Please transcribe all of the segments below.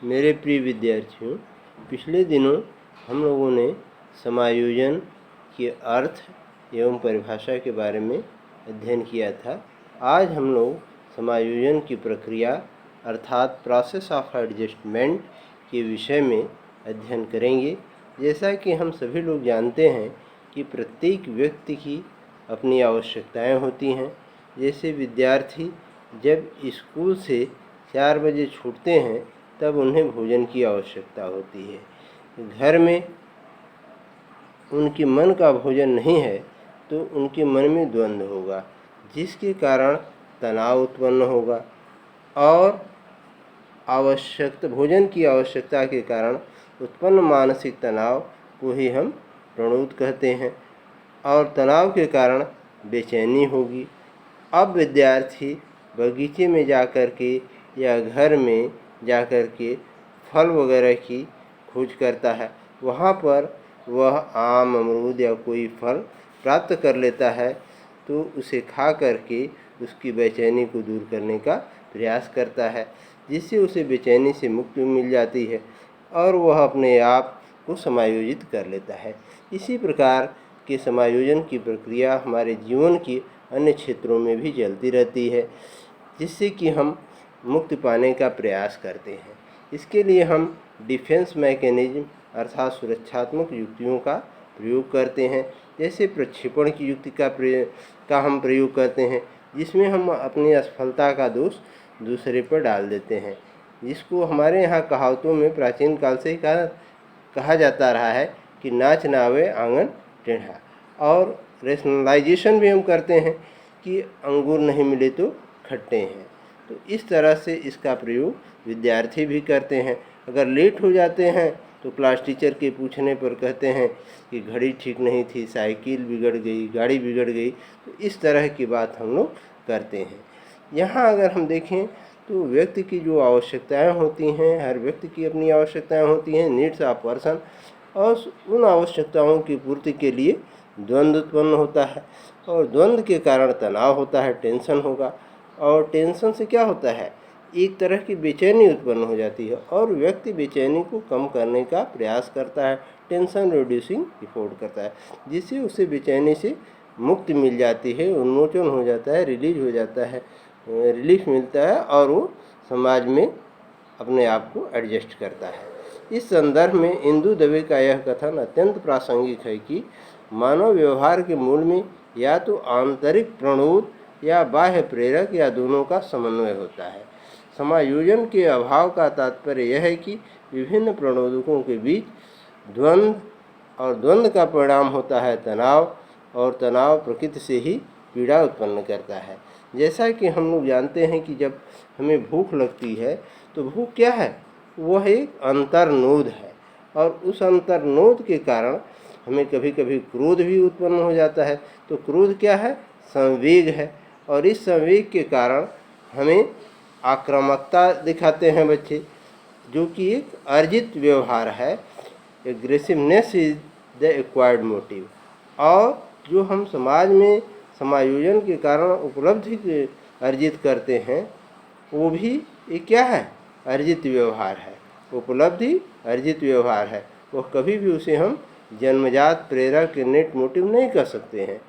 मेरे प्रिय विद्यार्थियों, पिछले दिनों हम लोगों ने समायोजन के अर्थ एवं परिभाषा के बारे में अध्ययन किया था। आज हम लोग समायोजन की प्रक्रिया अर्थात प्रोसेस ऑफ एडजस्टमेंट के विषय में अध्ययन करेंगे। जैसा कि हम सभी लोग जानते हैं कि प्रत्येक व्यक्ति की अपनी आवश्यकताएं होती हैं। जैसे विद्यार्थी जब स्कूल से 4 बजे छूटते हैं तब उन्हें भोजन की आवश्यकता होती है। घर में उनके मन का भोजन नहीं है तो उनके मन में द्वंद्व होगा, जिसके कारण तनाव उत्पन्न होगा और भोजन की आवश्यकता के कारण उत्पन्न मानसिक तनाव को ही हम प्रणोद कहते हैं और तनाव के कारण बेचैनी होगी। अब विद्यार्थी बगीचे में जाकर के या घर में जाकर के फल वगैरह की खोज करता है। वहाँ पर वह आम, अमरूद या कोई फल प्राप्त कर लेता है तो उसे खा करके उसकी बेचैनी को दूर करने का प्रयास करता है, जिससे उसे बेचैनी से मुक्ति मिल जाती है और वह अपने आप को समायोजित कर लेता है। इसी प्रकार के समायोजन की प्रक्रिया हमारे जीवन की अन्य क्षेत्रों में भी चलती रहती है, जिससे कि हम मुक्ति पाने का प्रयास करते हैं। इसके लिए हम डिफेंस मैकेनिज्म अर्थात सुरक्षात्मक युक्तियों का प्रयोग करते हैं। जैसे प्रक्षेपण की युक्ति का हम प्रयोग करते हैं, जिसमें हम अपनी असफलता का दोष दूसरे पर डाल देते हैं, जिसको हमारे यहाँ कहावतों में प्राचीन काल से ही कहा जाता रहा है कि नाच ना आवे आंगन टेढ़ा। और रेशनलाइजेशन भी हम करते हैं कि अंगूर नहीं मिले तो खट्टे हैं। तो इस तरह से इसका प्रयोग विद्यार्थी भी करते हैं। अगर लेट हो जाते हैं तो क्लास टीचर के पूछने पर कहते हैं कि घड़ी ठीक नहीं थी, साइकिल बिगड़ गई, गाड़ी बिगड़ गई। तो इस तरह की बात हम लोग करते हैं। यहाँ अगर हम देखें तो व्यक्ति की जो आवश्यकताएं होती हैं, हर व्यक्ति की अपनी आवश्यकताएं होती हैं, नीड्स ऑफ पर्सन, और उन आवश्यकताओं की पूर्ति के लिए द्वंद्व उत्पन्न होता है और द्वंद्व के कारण तनाव होता है, टेंशन होगा। और टेंशन से क्या होता है, एक तरह की बेचैनी उत्पन्न हो जाती है और व्यक्ति बेचैनी को कम करने का प्रयास करता है, टेंशन रिड्यूसिंग एफर्ट करता है, जिससे उसे बेचैनी से मुक्ति मिल जाती है, उन्मोचन हो जाता है, रिलीज हो जाता है, रिलीफ मिलता है और वो समाज में अपने आप को एडजस्ट करता है। इस संदर्भ में इंदु दवे का यह कथन अत्यंत प्रासंगिक है कि मानव व्यवहार के मूल में या तो आंतरिक प्रणोद या बाह्य प्रेरक या दोनों का समन्वय होता है। समायोजन के अभाव का तात्पर्य यह है कि विभिन्न प्रणोदकों के बीच द्वंद्व और द्वंद्व का परिणाम होता है तनाव, और तनाव प्रकृति से ही पीड़ा उत्पन्न करता है। जैसा कि हम लोग जानते हैं कि जब हमें भूख लगती है तो भूख क्या है, वह एक अंतर्नोद है और उस अंतर्नोद के कारण हमें कभी कभी क्रोध भी उत्पन्न हो जाता है। तो क्रोध क्या है, संवेग है, और इस संवेग के कारण हमें आक्रामकता दिखाते हैं बच्चे, जो कि एक अर्जित व्यवहार है। Aggressiveness is the acquired motive. और जो हम समाज में समायोजन के कारण उपलब्धि अर्जित करते हैं वो भी एक क्या है, अर्जित व्यवहार है। उपलब्धि अर्जित व्यवहार है, वह कभी भी उसे हम जन्मजात प्रेरक नेट मोटिव नहीं कर सकते हैं।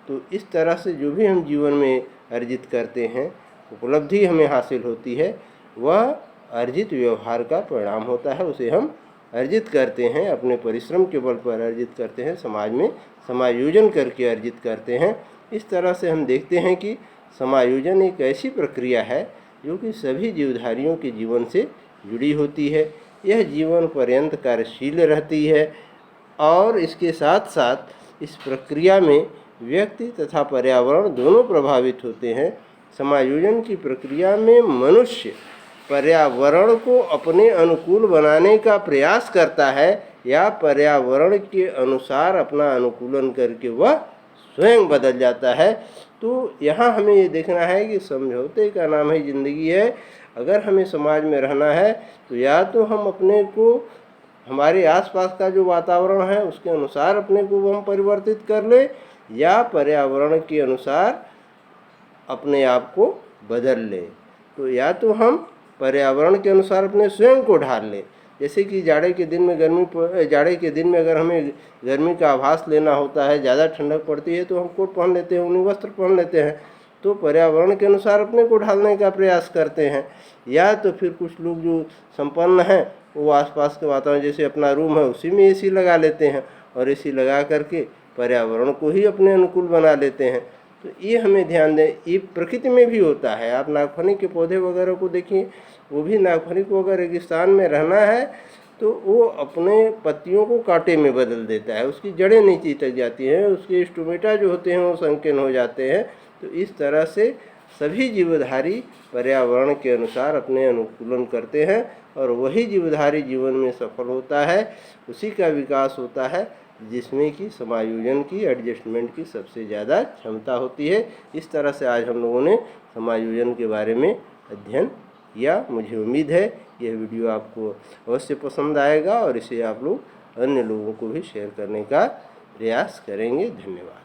तो इस तरह से जो भी हम जीवन में अर्जित करते हैं, उपलब्धि हमें हासिल होती है, वह अर्जित व्यवहार का परिणाम होता है। उसे हम अर्जित करते हैं, अपने परिश्रम के बल पर अर्जित करते हैं, समाज में समायोजन करके अर्जित करते हैं। इस तरह से हम देखते हैं कि समायोजन एक ऐसी प्रक्रिया है जो कि सभी जीवधारियों के जीवन से जुड़ी होती है। यह जीवन पर्यंत कार्यशील रहती है और इसके साथ साथ इस प्रक्रिया में व्यक्ति तथा पर्यावरण दोनों प्रभावित होते हैं। समायोजन की प्रक्रिया में मनुष्य पर्यावरण को अपने अनुकूल बनाने का प्रयास करता है या पर्यावरण के अनुसार अपना अनुकूलन करके वह स्वयं बदल जाता है। तो यहाँ हमें ये देखना है कि समझौते का नाम ही ज़िंदगी है। अगर हमें समाज में रहना है तो या तो हम अपने को हमारे आसपास का जो वातावरण है उसके अनुसार अपने को हम परिवर्तित कर ले, या पर्यावरण के अनुसार अपने आप को बदल ले। तो या तो हम पर्यावरण के अनुसार अपने स्वयं को ढाल लें। जैसे कि जाड़े के दिन में जाड़े के दिन में अगर हमें गर्मी का आभास लेना होता है, ज़्यादा ठंडक पड़ती है, तो हम कोट पहन लेते हैं, ऊनी वस्त्र पहन लेते हैं, तो पर्यावरण के अनुसार अपने को ढालने का प्रयास करते हैं। या तो फिर कुछ लोग जो संपन्न हैं वो आसपास के वातावरण, जैसे अपना रूम है उसी में एसी लगा लेते हैं और एसी लगा करके पर्यावरण को ही अपने अनुकूल बना लेते हैं। तो ये हमें ध्यान दें, ये प्रकृति में भी होता है। आप नागफनी के पौधे वगैरह को देखिए, वो भी नागफनी को अगर रेगिस्तान में रहना है तो वो अपने पत्तियों को कांटे में बदल देता है, उसकी जड़ें नीचे तक जाती हैं, उसके स्टोमेटा जो होते हैं वो संकीर्ण हो जाते हैं। तो इस तरह से सभी जीवधारी पर्यावरण के अनुसार अपने अनुकूलन करते हैं और वही जीवधारी जीवन में सफल होता है, उसी का विकास होता है जिसमें कि समायोजन की, एडजस्टमेंट की सबसे ज़्यादा क्षमता होती है। इस तरह से आज हम लोगों ने समायोजन के बारे में अध्ययन किया। मुझे उम्मीद है यह वीडियो आपको अवश्य पसंद आएगा और इसे आप लोग अन्य लोगों को भी शेयर करने का प्रयास करेंगे। धन्यवाद।